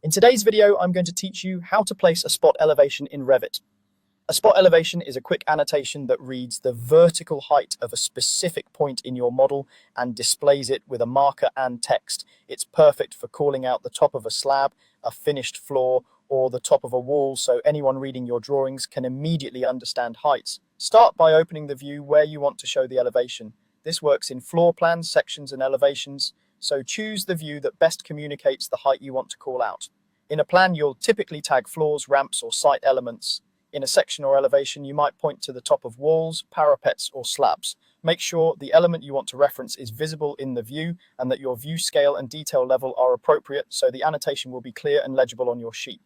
In today's video, I'm going to teach you how to place a spot elevation in Revit. A spot elevation is a quick annotation that reads the vertical height of a specific point in your model and displays it with a marker and text. It's perfect for calling out the top of a slab, a finished floor, or the top of a wall so anyone reading your drawings can immediately understand heights. Start by opening the view where you want to show the elevation. This works in floor plans, sections, and elevations, so choose the view that best communicates the height you want to call out. In a plan, you'll typically tag floors, ramps, or site elements. In a section or elevation, you might point to the top of walls, parapets, or slabs. Make sure the element you want to reference is visible in the view and that your view scale and detail level are appropriate so the annotation will be clear and legible on your sheet.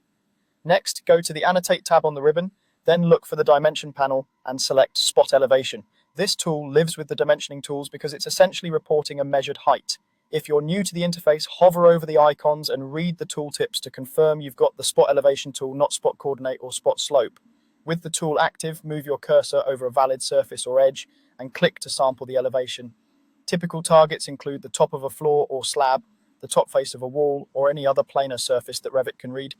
Next, go to the Annotate tab on the ribbon, then look for the Dimension panel and select Spot Elevation. This tool lives with the dimensioning tools because it's essentially reporting a measured height. If you're new to the interface, hover over the icons and read the tooltips to confirm you've got the Spot Elevation tool, not Spot Coordinate or Spot Slope. With the tool active, move your cursor over a valid surface or edge and click to sample the elevation. Typical targets include the top of a floor or slab, the top face of a wall, or any other planar surface that Revit can read.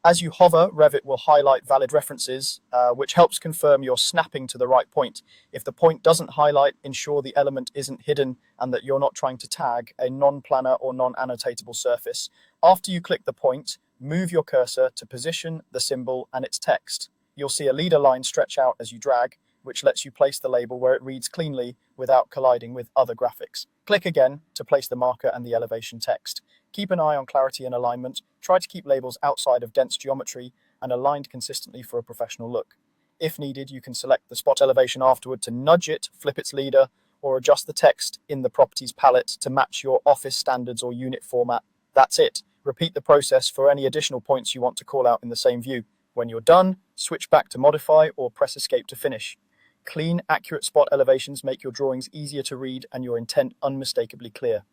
As you hover, Revit will highlight valid references, which helps confirm you're snapping to the right point. If the point doesn't highlight, ensure the element isn't hidden and that you're not trying to tag a non-planar or non-annotatable surface. After you click the point, move your cursor to position the symbol and its text. You'll see a leader line stretch out as you drag, which lets you place the label where it reads cleanly without colliding with other graphics. Click again to place the marker and the elevation text. Keep an eye on clarity and alignment. Try to keep labels outside of dense geometry and aligned consistently for a professional look. If needed, you can select the spot elevation afterward to nudge it, flip its leader, or adjust the text in the properties palette to match your office standards or unit format. That's it. Repeat the process for any additional points you want to call out in the same view. When you're done, switch back to modify or press escape to finish. Clean, accurate spot elevations make your drawings easier to read and your intent unmistakably clear.